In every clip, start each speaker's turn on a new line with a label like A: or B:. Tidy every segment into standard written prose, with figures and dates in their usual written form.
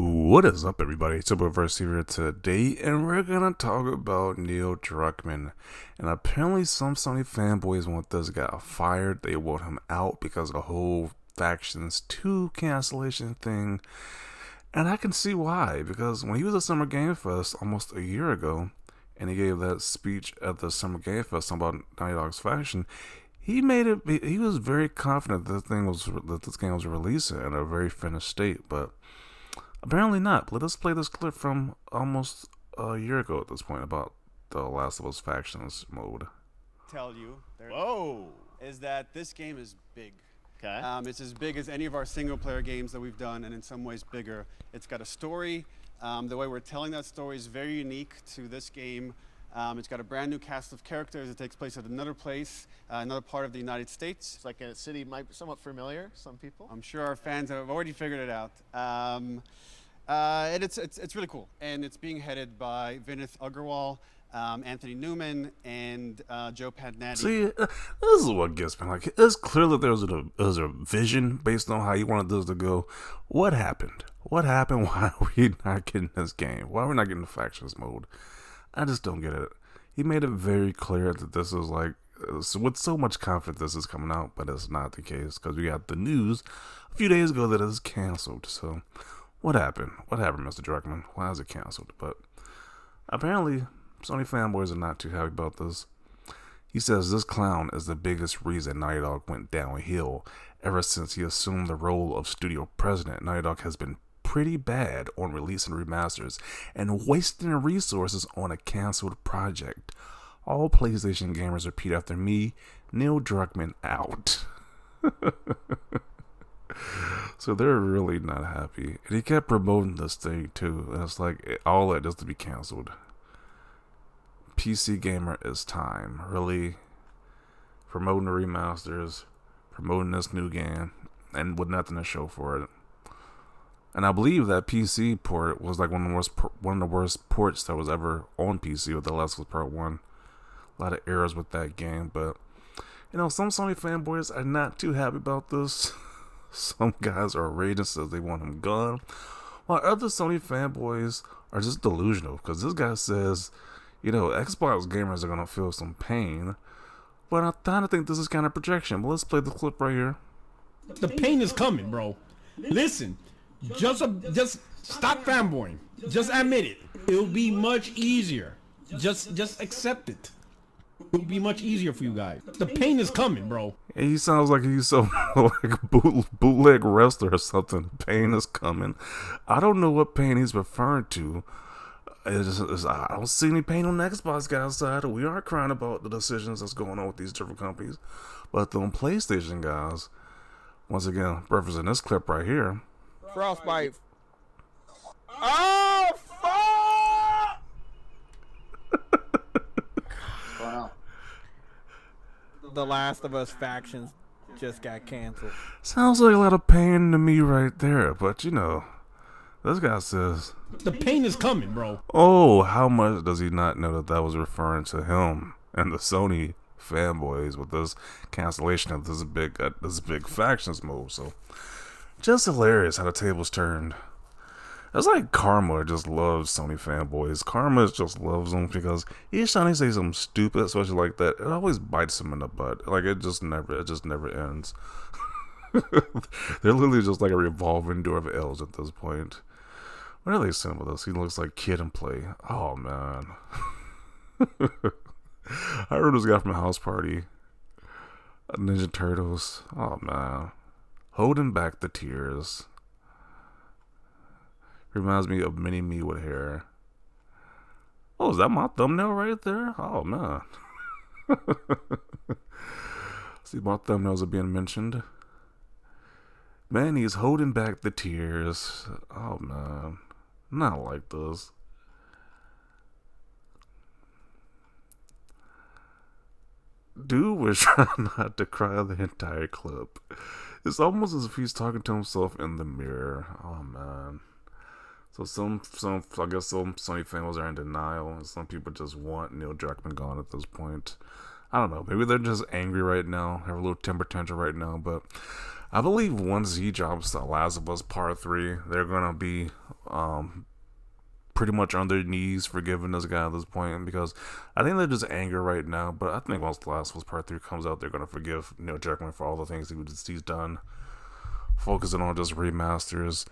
A: What is up, everybody? It's Superverse here today, and we're gonna talk about Neil Druckmann. And apparently, some Sony fanboys want this guy fired. They want him out because of the whole Factions 2 cancellation thing. And I can see why, because when he was at Summer Game Fest almost a year ago, and he gave that speech at the Summer Game Fest about Naughty Dog's Faction, he made it. He was very confident that this game was releasing in a very finished state, but apparently not. Let us play this clip from almost a year ago at this point about the Last of Us Factions mode.
B: Tell you
C: Whoa!
B: is that this game is big.
C: Okay.
B: It's as big as any of our single-player games that we've done, and in some ways bigger. It's got a story. The way we're telling that story is very unique to this game. It's got a brand new cast of characters. It takes place at another place, another part of the United States.
C: It's like a city might be somewhat familiar, some people.
B: I'm sure our fans have already figured it out. And it's really cool. And it's being headed by Vinith Agarwal, Anthony Newman, and Joe Padnatti.
A: See, this is what gets me. Like, it's clear that there's a vision based on how you wanted this to go. What happened? What happened? Why are we not getting this game? Why are we not getting the Factions mode? I just don't get it. He made it very clear that this is like, with so much confidence this is coming out, but it's not the case because we got the news a few days ago that it's canceled. So, what happened? What happened, Mr. Druckmann? Why is it canceled? But apparently, Sony fanboys are not too happy about this. He says this clown is the biggest reason Naughty Dog went downhill. Ever since he assumed the role of studio president, Naughty Dog has been pretty bad on releasing remasters and wasting resources on a canceled project. All PlayStation gamers repeat after me, Neil Druckmann out. So they're really not happy. And he kept promoting this thing too. And it's like, all that just to be canceled. PC Gamer is time. Really promoting the remasters, promoting this new game, and with nothing to show for it. And I believe that PC port was like one of the worst ports that was ever on PC with The Last of Us Part 1. A lot of errors with that game, but you know, some Sony fanboys are not too happy about this. Some guys are raging, says they want him gone, while other Sony fanboys are just delusional because this guy says, you know, Xbox gamers are gonna feel some pain, but I kind of think this is kind of projection. But let's play the clip right here.
D: The pain is coming, bro. Listen, just stop fanboying. Just admit it. It'll be much easier. Just accept it. It'll be much easier for you guys. The pain is coming, bro.
A: He sounds like he's some like bootleg wrestler or something. Pain is coming. I don't know what pain he's referring to. I don't see any pain on the Xbox guys' side. We are crying about the decisions that's going on with these different companies. But on PlayStation guys, once again, referencing this clip right here.
E: Frostbite. Oh, fuck!
C: Wow.
E: The Last of Us Factions just got canceled.
A: Sounds like a lot of pain to me right there. But you know, this guy says,
D: The pain is coming, bro.
A: oh, how much does he not know that that was referring to him and the Sony fanboys with this cancellation of this big Factions mode? So, just hilarious how the tables turned. It's like Karma just loves Sony fanboys. Karma just loves them because each time they say something stupid, especially like that, it always bites them in the butt. Like it just never ends. They're literally just like a revolving door of L's at this point. What are they saying with this? He looks like Kid and Play. Oh man. I heard this guy from House Party. Ninja Turtles. Oh man. Holding back the tears. Reminds me of Mini Me with hair. Oh, is that my thumbnail right there? Oh man. See, my thumbnails are being mentioned. Man, he's holding back the tears. Oh man. Not like this. Dude was trying not to cry the entire clip. It's almost as if he's talking to himself in the mirror. Oh man. So some I guess some Sony fans are in denial, and some people just want Neil Druckmann gone at this point. I don't know. Maybe they're just angry right now, have a little temper tantrum right now. But I believe once he drops The Last of Us Part 3, they're gonna be pretty much on their knees forgiving this guy at this point, because I think they're just angry right now. But I think once The Last of Us Part 3 comes out, they're going to forgive Neil Druckmann for all the things he's done, focusing on just remasters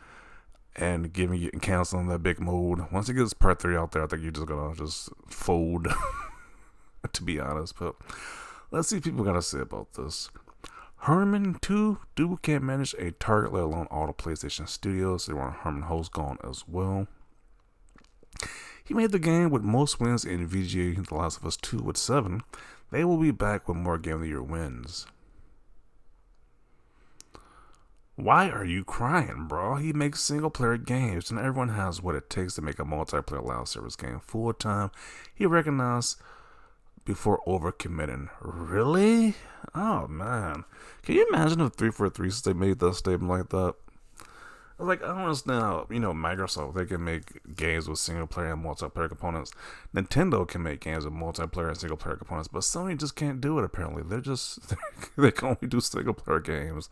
A: and giving and canceling that big mode. Once he gets Part 3 out there, I think you're just going to just fold, to be honest. But let's see what people got to say about this. Herman 2, dude can't manage a Target, let alone all the PlayStation studios. They want Herman Host gone as well. He made the game with most wins in VGA The Last of Us 2 with 7. They will be back with more Game of the Year wins. Why are you crying, bro? He makes single-player games, and everyone has what it takes to make a multiplayer live service game full-time. He recognized before overcommitting. Really? Oh, man. Can you imagine if 343 made that statement like that? Like, I don't understand how, Microsoft, they can make games with single-player and multiplayer components. Nintendo can make games with multiplayer and single-player components, but Sony just can't do it, apparently. They can only do single-player games.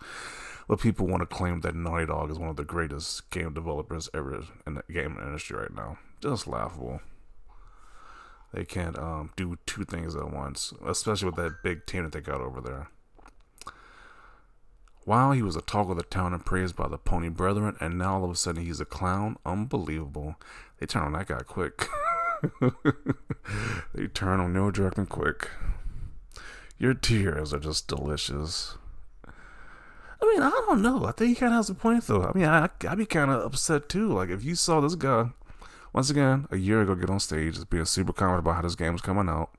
A: But people want to claim that Naughty Dog is one of the greatest game developers ever in the game industry right now. Just laughable. They can't do two things at once, especially with that big team that they got over there. Wow, he was a talk of the town and praised by the Pony Brethren, and now all of a sudden he's a clown? Unbelievable. They turn on that guy quick. They turn on Neil Druckmann quick. Your tears are just delicious. I mean, I don't know. I think he kind of has a point, though. I mean, I'd be kind of upset, too. Like, if you saw this guy, once again, a year ago, get on stage, just being super confident about how this game was coming out,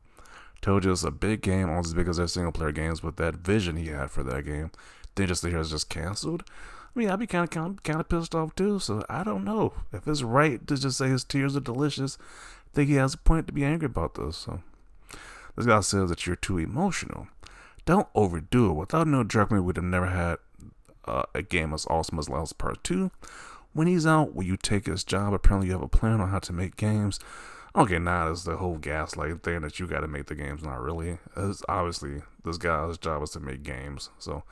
A: told you it's a big game, almost as big as their single-player games, with that vision he had for that game, then just to hear it's just canceled. I mean, I'd be kind of pissed off, too. So, I don't know. If it's right to just say his tears are delicious, I think he has a point to be angry about this. So, this guy says that you're too emotional. Don't overdo it. Without Neil Druckmann, we'd have never had a game as awesome as Last Part 2. When he's out, will you take his job? Apparently you have a plan on how to make games. Okay, now it's the whole gaslight thing that you got to make the games. Not really. It's obviously, this guy's job is to make games. So,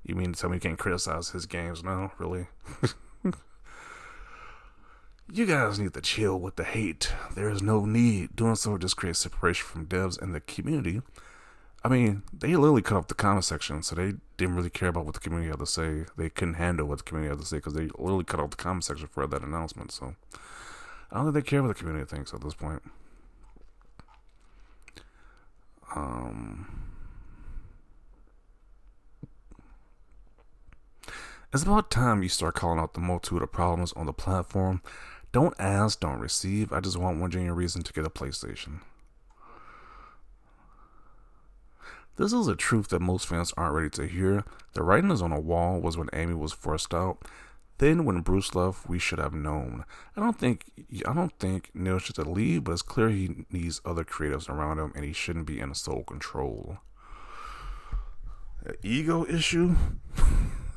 A: you mean to tell me you can't criticize his games now? Really? You guys need to chill with the hate. There is no need. Doing so just creates separation from devs and the community. I mean, they literally cut off the comment section, so they didn't really care about what the community had to say. They couldn't handle what the community had to say because they literally cut off the comment section for that announcement. So, I don't think they care what the community thinks at this point. It's about time you start calling out the multitude of problems on the platform. Don't ask, don't receive. I just want one genuine reason to get a PlayStation. This is a truth that most fans aren't ready to hear. The writing is on the wall was when Amy was forced out. Then when Bruce left, we should have known. I don't think Neil should leave, but it's clear he needs other creatives around him and he shouldn't be in sole control. An ego issue?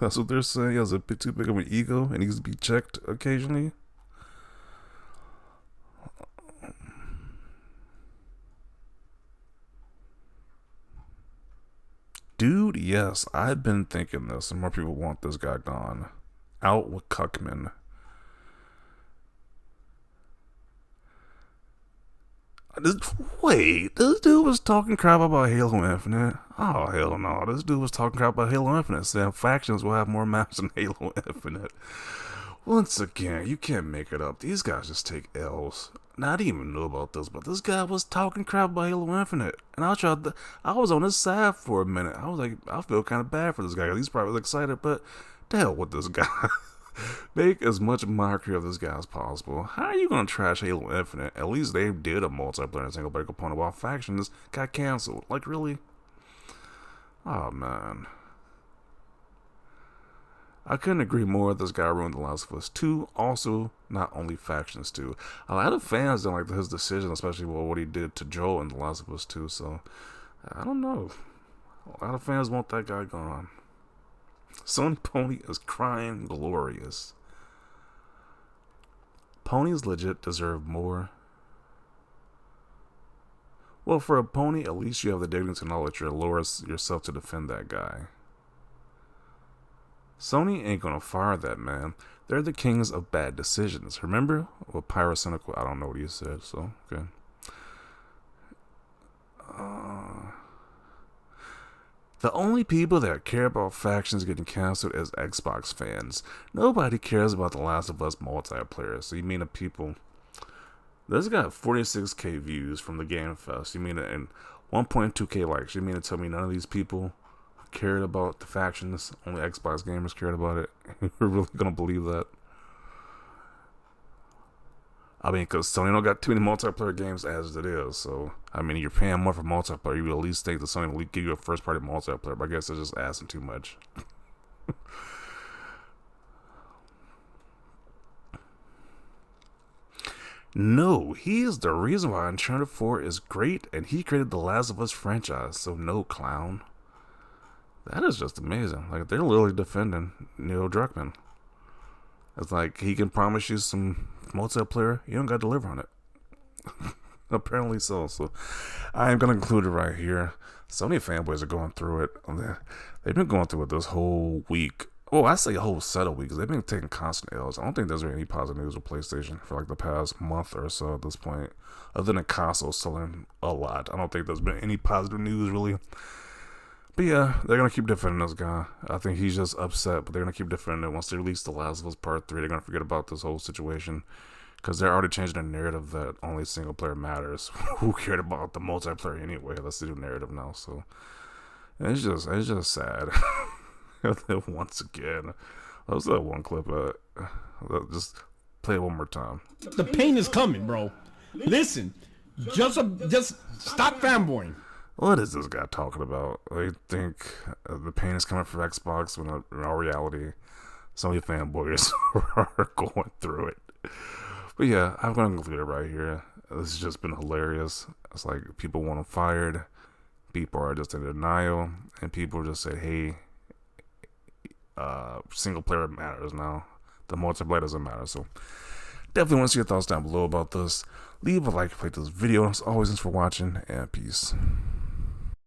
A: That's what they're saying. He has a bit too big of an ego and needs to be checked occasionally. Dude, yes, I've been thinking this, and more people want this guy gone. Out with Cuckman. This dude was talking crap about Halo Infinite. Oh, hell no. This dude was talking crap about Halo Infinite, saying factions will have more maps than Halo Infinite. Once again, you can't make it up. These guys just take L's. Now, I didn't even know about this, but this guy was talking crap about Halo Infinite. And I was on his side for a minute. I was like, I feel kind of bad for this guy. He's probably excited, but the hell with this guy. Make as much mockery of this guy as possible. How are you going to trash Halo Infinite? At least they did a multiplayer and single player component while factions got canceled. Like, really? Oh, man. I couldn't agree more. This guy ruined The Last of Us 2. Also, not only factions 2. A lot of fans don't like his decision, especially what he did to Joel in The Last of Us 2. So, I don't know. A lot of fans want that guy gone. Sony Pony is crying glorious. Ponies legit deserve more. Well, for a pony, at least you have the dignity to know that you're lower yourself to defend that guy. Sony ain't gonna fire that man. They're the kings of bad decisions. Remember? Well, pyrocynical. I don't know what he said. So okay. The only people that care about factions getting canceled is Xbox fans. Nobody cares about The Last of Us multiplayer. So you mean the people... This got 46k views from the Game Fest. You mean it, and 1.2k likes. You mean to tell me none of these people cared about the factions? Only Xbox gamers cared about it? You're really gonna believe that? I mean, because Sony don't got too many multiplayer games as it is. So, I mean, you're paying more for multiplayer. You would at least think that Sony will give you a first-party multiplayer. But I guess they're just asking too much. No, he is the reason why Uncharted 4 is great, and he created the Last of Us franchise. So, no, clown. That is just amazing. Like, they're literally defending Neil Druckmann. It's like, he can promise you some multiplayer, you don't got to deliver on it. Apparently so. So I am going to include it right here. Sony fanboys are going through it. They've been going through it this whole week. Oh, I say a whole set of weeks. They've been taking constant L's. I don't think there's really any positive news with PlayStation for like the past month or so at this point. Other than consoles selling a lot. I don't think there's been any positive news really. But yeah, they're going to keep defending this guy. I think he's just upset, but they're going to keep defending it. Once they release The Last of Us Part 3, they're going to forget about this whole situation. Because they're already changing the narrative that only single player matters. Who cared about the multiplayer anyway? That's the new narrative now. So it's just sad. Once again. Let's that one clip. Just play it one more time.
D: The pain is coming, bro. Listen, just stop fanboying.
A: What is this guy talking about? They think the pain is coming from Xbox when in all reality, Sony fanboys are going through it. But yeah, I'm going to conclude it right here. This has just been hilarious. It's like people want him fired. People are just in denial. And people just say, hey, single player matters now. The multiplayer doesn't matter. So definitely want to see your thoughts down below about this. Leave a like if you like this video. As always, thanks for watching, and peace.